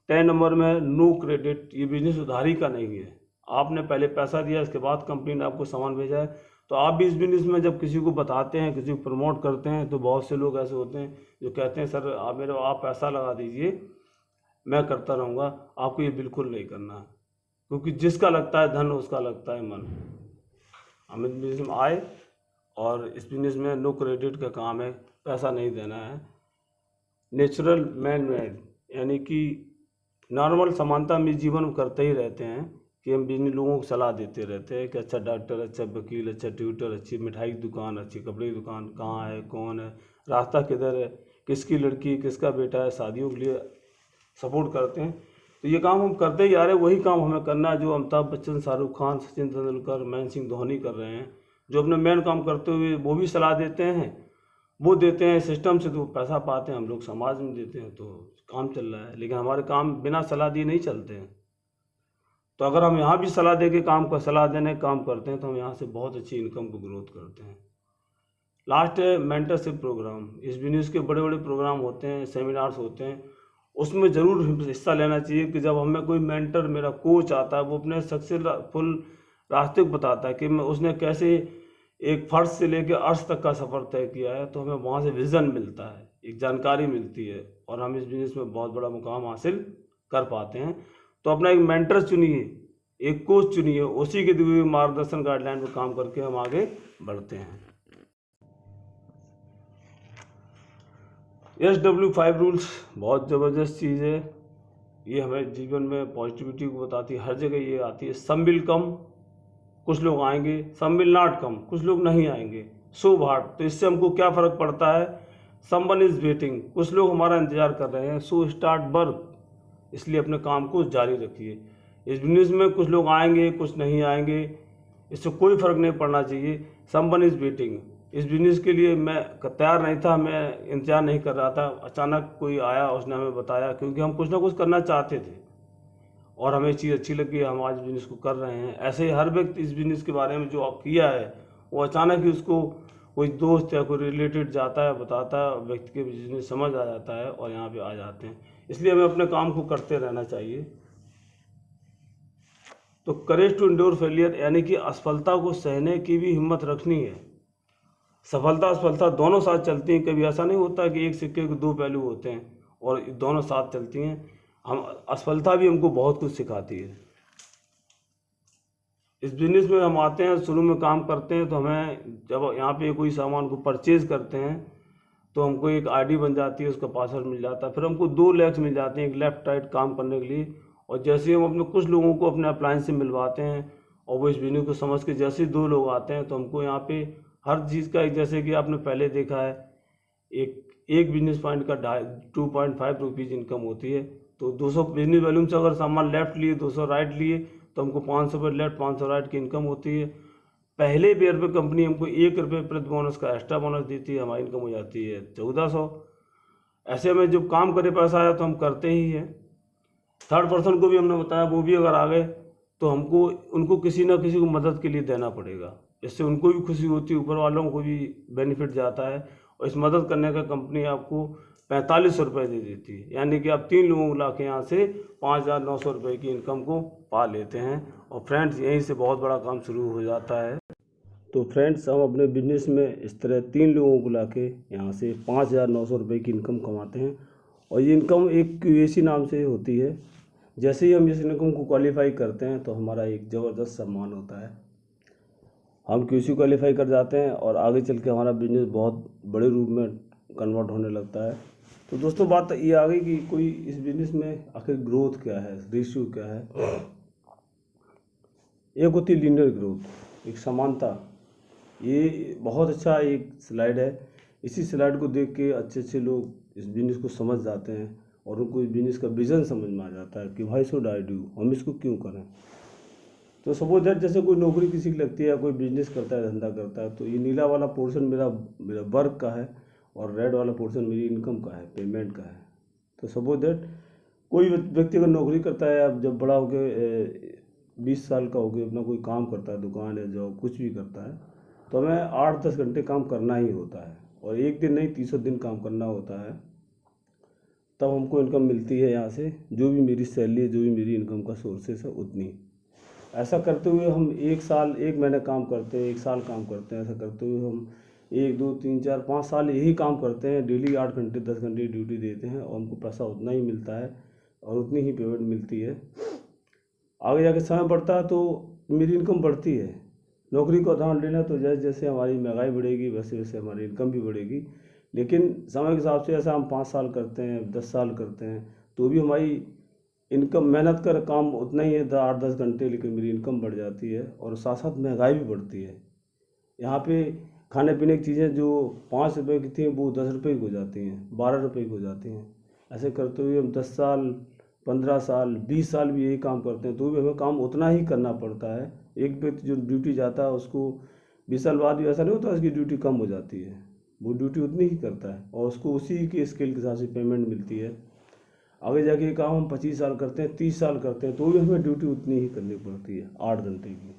10 नंबर में नो क्रेडिट, ये बिजनेस उधारी का नहीं है। आपने पहले पैसा दिया, इसके बाद कंपनी ने आपको सामान भेजा है। तो आप भी इस बिजनेस में जब किसी को बताते हैं, किसी को प्रमोट करते हैं, तो बहुत से लोग ऐसे होते हैं जो कहते हैं सर आप पैसा लगा दीजिए, मैं करता रहूँगा। आपको ये बिल्कुल नहीं करना है, क्योंकि जिसका लगता है धन उसका लगता है मन। हम इस बिजनेस में आए और इस बिजनेस में नो क्रेडिट का काम है, पैसा नहीं देना है। नेचुरल मैन मेड, यानी कि नॉर्मल समानता में जीवन करते ही रहते हैं कि हम बिजनेस लोगों को सलाह देते रहते हैं कि अच्छा डॉक्टर, अच्छा वकील, अच्छा ट्यूटर, अच्छी मिठाई की दुकान, अच्छी कपड़े की दुकान कहाँ है, कौन है, रास्ता किधर है, किसकी लड़की, किसका बेटा है, शादियों के लिए सपोर्ट करते हैं। तो ये काम हम करते ही आ रहे हैं, वही काम हमें करना है जो अमिताभ बच्चन, शाहरुख खान, सचिन तेंदुलकर, महेंद्र सिंह धोनी कर रहे हैं। जो अपने मेन काम करते हुए वो भी सलाह देते हैं, वो देते हैं सिस्टम से तो पैसा पाते हैं, हम लोग समाज में देते हैं तो काम चल रहा है। लेकिन हमारे काम बिना सलाह दिए नहीं चलते हैं। तो अगर हम यहाँ भी सलाह दे के सलाह देने काम करते हैं तो हम यहाँ से बहुत अच्छी इनकम को ग्रोथ करते हैं। लास्ट है मेंटरशिप प्रोग्राम। इस बिजनेस के बड़े बड़े प्रोग्राम होते हैं, सेमिनार्स होते हैं, उसमें ज़रूर हिस्सा लेना चाहिए कि जब हमें कोई मेंटर, मेरा कोच आता है, वो अपने सक्सेसफुल रास्ते को बताता है कि उसने कैसे एक फर्श से लेकर अर्श तक का सफ़र तय किया है, तो हमें वहाँ से विज़न मिलता है, एक जानकारी मिलती है और हम इस बिज़नेस में बहुत बड़ा मुकाम हासिल कर पाते हैं। तो अपना एक मेंटर चुनिए, एक कोच चुनिए, उसी के दिए हुए मार्गदर्शन गाइडलाइन पर काम करके हम आगे बढ़ते हैं। SW5 रूल्स बहुत ज़बरदस्त चीज़ है। ये हमें जीवन में पॉजिटिविटी को बताती है, हर जगह ये आती है। सम विल कम, कुछ लोग आएंगे। सम विल नॉट कम, कुछ लोग नहीं आएंगे। सो व्हाट, तो इससे हमको क्या फ़र्क पड़ता है। समवन इज़ वेटिंग, कुछ लोग हमारा इंतजार कर रहे हैं। सो स्टार्ट वर्क, इसलिए अपने काम को जारी रखिए। इस बिजनेस में कुछ लोग आएंगे, कुछ नहीं आएंगे, इससे कोई फ़र्क नहीं पड़ना चाहिए। समवन इज़ वेटिंग, इस बिजनेस के लिए मैं तैयार नहीं था, मैं इंतजार नहीं कर रहा था। अचानक कोई आया, उसने हमें बताया, क्योंकि हम कुछ ना कुछ करना चाहते थे और हमें चीज़ अच्छी लगी, हम आज बिजनेस को कर रहे हैं। ऐसे ही हर व्यक्ति इस बिजनेस के बारे में जो आप किया है, वो अचानक ही उसको कोई दोस्त या कोई रिलेटेड जाता है, बताता है, व्यक्ति के बिजनेस समझ आ जाता है और यहाँ पे आ जाते हैं। इसलिए हमें अपने काम को करते रहना चाहिए। तो करेज टू इंड्योर फेलियर, यानी कि असफलता को सहने की भी हिम्मत रखनी है। सफलता असफलता दोनों साथ चलती हैं। कभी ऐसा नहीं होता कि एक सिक्के के दो पहलू होते हैं, और दोनों साथ चलती हैं। हम असफलता भी हमको बहुत कुछ सिखाती है। इस बिजनेस में हम आते हैं, शुरू में काम करते हैं, तो हमें जब यहाँ पे कोई सामान को परचेज करते हैं तो हमको एक आईडी बन जाती है, उसका पासवर्ड मिल जाता है। फिर हमको 2 लैक्स मिल जाते हैं, एक लेफ्ट राइट काम करने के लिए। और जैसे ही हम अपने कुछ लोगों को अपने अप्लायंस से मिलवाते हैं और वो इस बिजनेस को समझ के जैसे ही 2 लोग आते हैं, तो हमको यहाँ पे हर चीज़ का एक, जैसे कि आपने पहले देखा है, एक एक बिजनेस पॉइंट का 2.5 रुपीज़ इनकम होती है। तो 200 बिजनेस वॉल्यूम से अगर सामान लेफ्ट लिए, 200 राइट लिए, तो हमको 500 रुपये लेफ्ट, 500 राइट की इनकम होती है। पहले पेयर पे कंपनी हमको 1 रुपये प्रति बोनस का एक्स्ट्रा बोनस देती है, हमारी इनकम हो जाती है 1400। ऐसे में जब काम करे पैसा आया तो हम करते ही हैं। थर्ड पर्सन को भी हमने बताया, वो भी अगर आ गए तो हमको उनको किसी ना किसी को मदद के लिए देना पड़ेगा। इससे उनको भी खुशी होती है, ऊपर वालों को भी बेनिफिट जाता है। और इस मदद करने का कंपनी आपको 4500 रुपये दे देती है, यानी कि आप 3 लोगों को ला के यहाँ से 5900 रुपये की इनकम को पा लेते हैं। और फ्रेंड्स, यहीं से बहुत बड़ा काम शुरू हो जाता है। तो फ्रेंड्स, हम अपने बिजनेस में इस तरह 3 लोगों को लाके यहाँ से 5900 रुपये की इनकम कमाते हैं। और ये इनकम एक क्यूएसी नाम से होती है। जैसे ही हम इस इनकम को क्वालिफाई करते हैं तो हमारा एक ज़बरदस्त सम्मान होता है। हम क्यूसी क्वालिफाई कर जाते हैं और आगे चल के हमारा बिजनेस बहुत बड़े रूप में कन्वर्ट होने लगता है। तो दोस्तों, बात ये आ गई कि कोई इस बिजनेस में आखिर ग्रोथ क्या है, रेशियो क्या है। एक होती है लीनियर ग्रोथ, एक समानता। ये बहुत अच्छा एक स्लाइड है। इसी स्लाइड को देख के अच्छे अच्छे लोग इस बिजनेस को समझ जाते हैं और उनको इस बिजनेस का विजन समझ में आ जाता है कि भाई शुड आई डू, हम इसको क्यों करें। तो सपोज दैट जैसे कोई नौकरी किसी की लगती है, कोई बिजनेस करता है, धंधा करता है, तो ये नीला वाला पोर्शन मेरा मेरा वर्क का है और रेड वाला पोर्शन मेरी इनकम का है, पेमेंट का है। तो सपोज दैट कोई व्यक्ति अगर नौकरी करता है, अब जब बड़ा हो गया 20 साल का हो गया, अपना कोई काम करता है, दुकान या जॉब कुछ भी करता है, तो हमें 8-10 घंटे काम करना ही होता है और एक दिन नहीं 300 दिन काम करना होता है। तब हमको इनकम मिलती है यहाँ से, जो भी मेरी सैलरी है, जो भी मेरी इनकम का सोर्सेस है उतनी। ऐसा करते हुए हम 1 साल 1 महीना काम करते हैं, 1 साल काम करते हैं। ऐसा करते हुए हम 1, 2, 3, 4, 5 साल यही काम करते हैं। डेली 8 घंटे 10 घंटे ड्यूटी देते हैं और हमको पैसा उतना ही मिलता है और उतनी ही पेमेंट मिलती है। आगे जाके समय बढ़ता है तो मेरी इनकम बढ़ती है। नौकरी को उदाहरण लेना तो जैसे जैसे हमारी महंगाई बढ़ेगी वैसे वैसे हमारी इनकम भी बढ़ेगी। लेकिन समय के हिसाब से ऐसा हम 5 साल करते हैं, 10 साल करते हैं, तो भी हमारी इनकम, मेहनत कर काम उतना ही है 8-10 घंटे, लेकिन मेरी इनकम बढ़ जाती है और साथ साथ महंगाई भी बढ़ती है। यहाँ पे खाने पीने की चीज़ें जो 5 रुपये की थी वो 10 रुपये की हो जाती हैं, 12 रुपये की हो जाती हैं। ऐसे करते हुए हम 10 साल, 15 साल, 20 साल भी यही काम करते हैं, तो भी हमें काम उतना ही करना पड़ता है। एक व्यक्ति जो ड्यूटी जाता है उसको 20 साल बाद भी ऐसा नहीं होता उसकी ड्यूटी कम हो जाती है, वो ड्यूटी उतनी ही करता है और उसको उसी के स्केल के हिसाब से पेमेंट मिलती है। आगे जाके ये काम हम 25 साल करते हैं, 30 साल करते हैं, तो भी हमें ड्यूटी उतनी ही करनी पड़ती है, 8 घंटे की।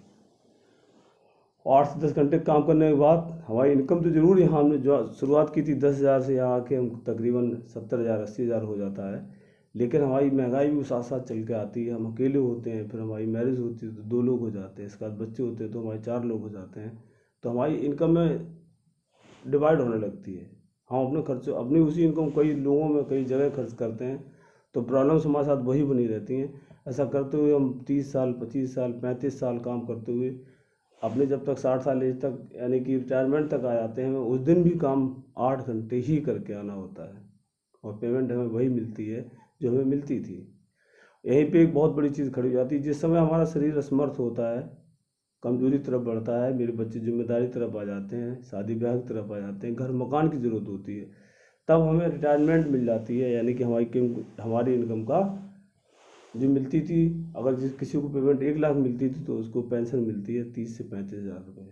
8 से 10 घंटे काम करने के बाद हमारी इनकम तो जरूर, यहाँ हमने जो शुरुआत की थी 10,000 से, यहाँ आके हम तकरीबन 70,000 80,000 हो जाता है। लेकिन हमारी महंगाई भी साथ साथ चल के आती है। हम अकेले होते हैं, फिर हमारी मैरिज होती है तो 2 लोग हो जाते हैं, इसके बाद बच्चे होते हैं तो हमारे 4 लोग हो जाते हैं। तो हमारी इनकम में डिवाइड होने लगती है। हम अपने खर्च, अपनी उसी इनकम कई लोगों में कई जगह खर्च करते हैं, तो प्रॉब्लम्स हमारे साथ वही बनी रहती हैं। ऐसा करते हुए हम 30 साल, 25 साल, 35 साल काम करते हुए अपने जब तक 60 साल एज तक, यानी कि रिटायरमेंट तक आ जाते हैं, हमें उस दिन भी काम 8 घंटे ही करके आना होता है और पेमेंट हमें वही मिलती है जो हमें मिलती थी। यहीं पे एक बहुत बड़ी चीज़ खड़ी हो जाती है। जिस समय हमारा शरीर असमर्थ होता है, कमजोरी तरफ बढ़ता है, मेरे बच्चे जिम्मेदारी तरफ आ जाते हैं, शादी ब्याह की तरफ आ जाते हैं, घर मकान की ज़रूरत होती है, तब हमें रिटायरमेंट मिल जाती है। यानी कि हमारी इनकम का जो मिलती थी, अगर जिस किसी को पेमेंट 1 लाख मिलती थी तो उसको पेंशन मिलती है 30 से 35 हज़ार रुपये।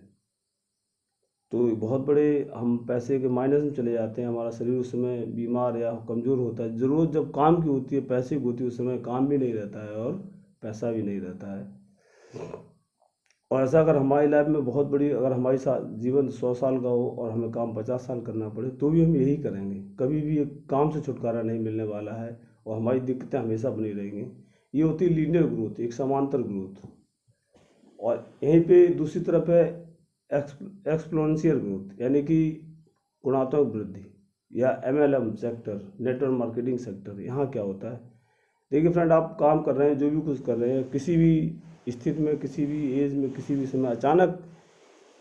तो बहुत बड़े हम पैसे के माइनस में चले जाते हैं, हमारा शरीर उस समय बीमार या कमज़ोर होता है। ज़रूरत जब काम की होती है, पैसे की होती है, उस समय काम भी नहीं रहता है और पैसा भी नहीं रहता है। और ऐसा अगर हमारी लाइफ में बहुत बड़ी, अगर हमारी जीवन 100 साल का हो और हमें काम 50 साल करना पड़े तो भी हम यही करेंगे। कभी भी एक काम से छुटकारा नहीं मिलने वाला है और हमारी दिक्कतें हमेशा बनी रहेंगी। ये होती है लीनियर ग्रोथ, एक समांतर ग्रोथ। और यहीं पे दूसरी तरफ है एक्सपोनेंशियल ग्रोथ, यानी कि गुणात्मक वृद्धि, या MLM sector, network marketing sector. यहाँ क्या होता है, देखिए फ्रेंड, आप काम कर रहे हैं, जो भी कुछ कर रहे हैं, किसी भी स्थिति में, किसी भी एज में, किसी भी समय अचानक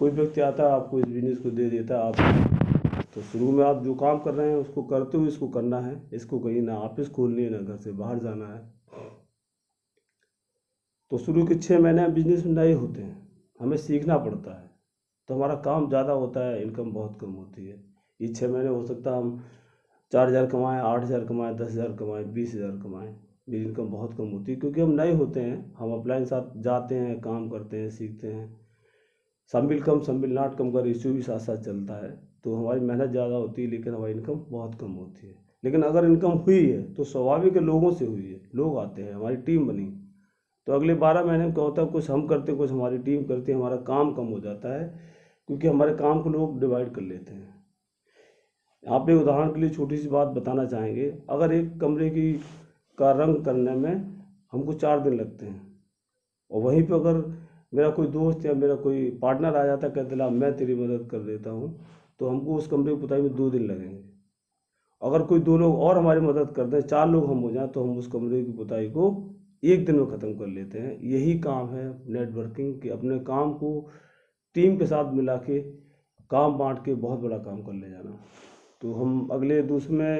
कोई व्यक्ति आता है, आपको इस बिजनेस को दे देता है। आप तो शुरू में आप जो काम कर रहे हैं उसको करते हुए इसको करना है। इसको कहीं ना ऑफिस खोलनी है, ना घर से बाहर जाना है। तो शुरू के 6 महीने बिजनेस में नए होते हैं, हमें सीखना पड़ता है, तो हमारा काम ज़्यादा होता है, इनकम बहुत कम होती है। ये 6 महीने हो सकता है हम 4,000 कमाएँ, 8,000 कमाएँ, 10,000 कमाएँ, 20,000 कमाएँ। मेरी इनकम बहुत कम होती है क्योंकि हम नए होते हैं। हम अपलाइन साथ जाते हैं, काम करते हैं, सीखते हैं। सम्बिल कम सम्बिल नाट कम का रेशियो भी साथ साथ चलता है। तो हमारी मेहनत ज़्यादा होती है लेकिन हमारी इनकम बहुत कम होती है। लेकिन अगर इनकम हुई है तो स्वाभाविक है, लोगों से हुई है, लोग आते हैं, हमारी टीम बनी। तो अगले 12 महीने में क्या होता है, कुछ हम करते हैं, कुछ हमारी टीम करती है, हमारा काम कम हो जाता है क्योंकि हमारे काम को लोग डिवाइड कर लेते हैं। यहाँ पे उदाहरण के लिए छोटी सी बात बताना चाहेंगे। अगर एक कमरे की का रंग करने में हमको 4 दिन लगते हैं, और वहीं पे अगर मेरा कोई दोस्त या मेरा कोई पार्टनर आ जाता है, कहते ला मैं तेरी मदद कर देता हूँ, तो हमको उस कमरे की पुताई में 2 दिन लगेंगे। अगर कोई 2 लोग और हमारी मदद कर दें, 4 लोग हम हो जाएं, तो हम उस कमरे की पुताई को 1 दिन में ख़त्म कर लेते हैं। यही काम है नेटवर्किंग, कि अपने काम को टीम के साथ मिला के, काम बांट के बहुत बड़ा काम कर ले जाना। तो हम अगले दूसरे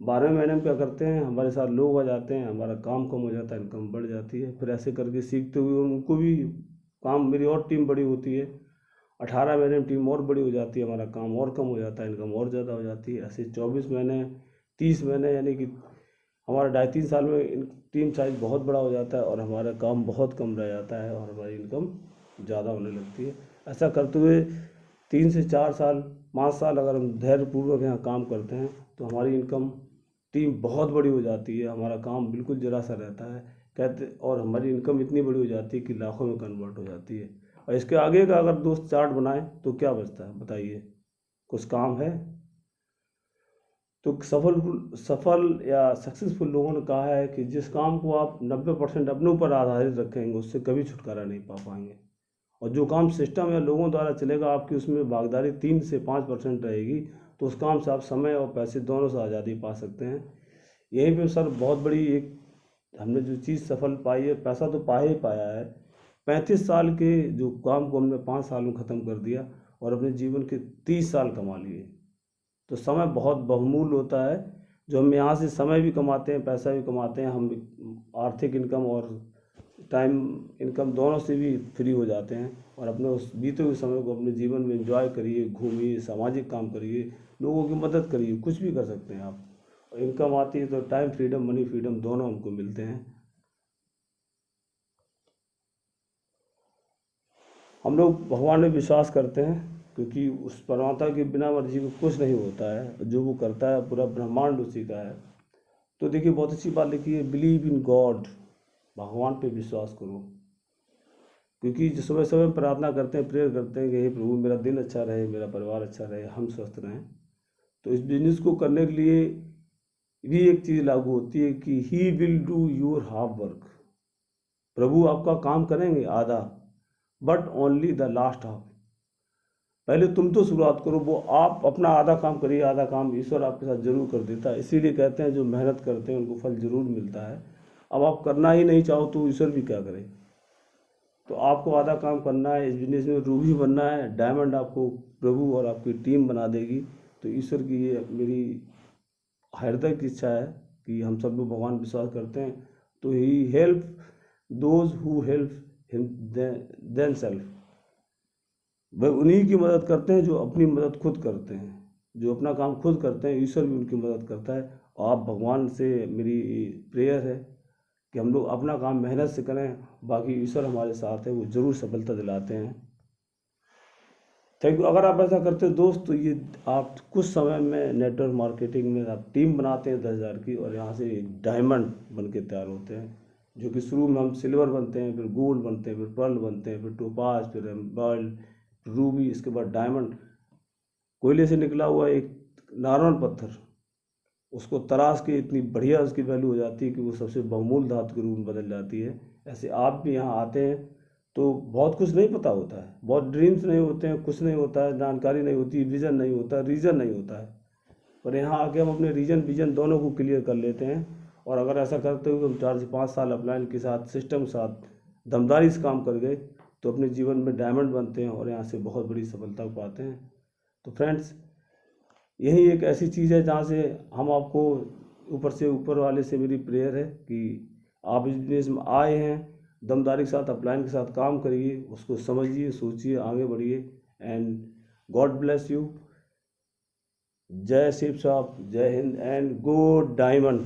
12वें महीने में क्या करते हैं, हमारे साथ लोग आ जाते हैं, हमारा काम कम हो जाता है, इनकम बढ़ जाती है। फिर ऐसे करके सीखते हुए उनको भी काम, मेरी और टीम बड़ी होती है। 18 महीने में टीम और बड़ी हो जाती है, हमारा काम और कम हो जाता है, इनकम और ज़्यादा हो जाती है। ऐसे 24 महीने, 30 महीने, यानी कि हमारा 2.5-3 साल में टीम साइज बहुत बड़ा हो जाता है और हमारा काम बहुत कम रह जाता है और हमारी इनकम ज़्यादा होने लगती है। ऐसा करते हुए 3 से 4 साल, 5 साल अगर हम धैर्यपूर्वक यहाँ काम करते हैं तो हमारी इनकम, टीम बहुत बड़ी हो जाती है, हमारा काम बिल्कुल जरा सा रहता है कहते, और हमारी इनकम इतनी बड़ी हो जाती है कि लाखों में कन्वर्ट हो जाती है। और इसके आगे का अगर दोस्त चार्ट बनाए तो क्या बचता है, बताइए, कुछ काम है? तो सफल सफल या सक्सेसफुल लोगों ने कहा है कि जिस काम को आप 90% अपने ऊपर आधारित रखेंगे उससे कभी छुटकारा नहीं पा पाएंगे। और जो काम सिस्टम या लोगों द्वारा चलेगा, आपकी उसमें भागीदारी 3 से 5% रहेगी, तो उस काम से आप समय और पैसे दोनों से आज़ादी पा सकते हैं। यहीं पे सर बहुत बड़ी एक हमने जो चीज़ सफल पाई है, पैसा तो पा ही पाया है। 35 साल के जो काम को हमने 5 साल में ख़त्म कर दिया और अपने जीवन के 30 साल कमा लिए। तो समय बहुत बहुमूल्य होता है। जो हम यहाँ से समय भी कमाते हैं, पैसा भी कमाते हैं, हम आर्थिक इनकम और टाइम इनकम दोनों से भी फ्री हो जाते हैं। और अपने उस बीते हुए समय को अपने जीवन में एंजॉय करिए, घूमिए, सामाजिक काम करिए, लोगों की मदद करिए, कुछ भी कर सकते हैं आप। और इनकम आती है तो टाइम फ्रीडम, मनी फ्रीडम दोनों हमको मिलते हैं। हम लोग भगवान में विश्वास करते हैं क्योंकि उस परमात्मा के बिना मर्जी को कुछ नहीं होता है, जो वो करता है पूरा ब्रह्मांड उसी का है। तो देखिए, बहुत अच्छी बात लिखी है, बिलीव इन गॉड, भगवान पे विश्वास करो। क्योंकि जो सुबह सुबह प्रार्थना करते हैं, प्रेयर करते हैं कि हे प्रभु मेरा दिन अच्छा रहे, मेरा परिवार अच्छा रहे, हम स्वस्थ रहें। तो इस बिजनेस को करने के लिए भी एक चीज़ लागू होती है कि he will do your half work, प्रभु आपका काम करेंगे आधा, but only the last half. पहले तुम तो शुरुआत करो, वो आप अपना आधा काम करिए, आधा काम ईश्वर आपके साथ जरूर कर देता है। इसीलिए कहते हैं जो मेहनत करते हैं उनको फल जरूर मिलता है। अब आप करना ही नहीं चाहो तो ईश्वर भी क्या करे। तो आपको आधा काम करना है, इस बिजनेस में रूबी बनना है, डायमंड आपको प्रभु और आपकी टीम बना देगी। तो ईश्वर की ये मेरी हृदय की इच्छा है कि हम सब लोग भगवान विश्वास करते हैं, तो he help those who help themselves. वह उन्हीं की मदद करते हैं जो अपनी मदद खुद करते हैं, जो अपना काम खुद करते हैं, ईश्वर भी उनकी मदद करता है। और आप भगवान से मेरी प्रेयर है कि हम लोग अपना काम मेहनत से करें, बाकी ईश्वर हमारे साथ है, वो ज़रूर सफलता दिलाते हैं। Thank you. अगर आप ऐसा करते हो दोस्त, तो ये आप कुछ समय में नेटवर्क मार्केटिंग में आप टीम बनाते हैं 10,000 की, और यहाँ से एक डायमंड बन के तैयार होते हैं, जो कि शुरू में हम सिल्वर बनते हैं, फिर गोल्ड बनते हैं, फिर पर्ल बनते हैं, फिर टोपाज, फिर एम्बर्ल्ड, रूबी, इसके बाद डायमंड। कोयले से निकला हुआ एक नॉर्मल पत्थर, उसको तराश के इतनी बढ़िया उसकी वैल्यू हो जाती है कि वो सबसे बहुमूल्य धातु के रूप में बदल जाती है। ऐसे आप भी यहाँ आते हैं तो बहुत कुछ नहीं पता होता है, बहुत ड्रीम्स नहीं होते हैं, कुछ नहीं होता है, जानकारी नहीं होती, विजन नहीं होता, रीजन नहीं होता है। पर यहाँ आके हम अपने रीजन विजन दोनों को क्लियर कर लेते हैं। और अगर ऐसा करते हुए हम 4 से 5 साल अपलाइन के साथ, सिस्टम के साथ दमदारी से काम कर गए, तो अपने जीवन में डायमंड बनते हैं और यहाँ से बहुत बड़ी सफलता पाते हैं। तो फ्रेंड्स, यही एक ऐसी चीज़ है जहाँ से हम आपको ऊपर से, ऊपर वाले से मेरी प्रेयर है कि आप इस बिजनेस में आए हैं, दमदारी के साथ, अपलाइन के साथ काम करिए, उसको समझिए, सोचिए, आगे बढ़िए। And God bless you. जय शिव साहब, जय हिंद, एंड गो डायमंड।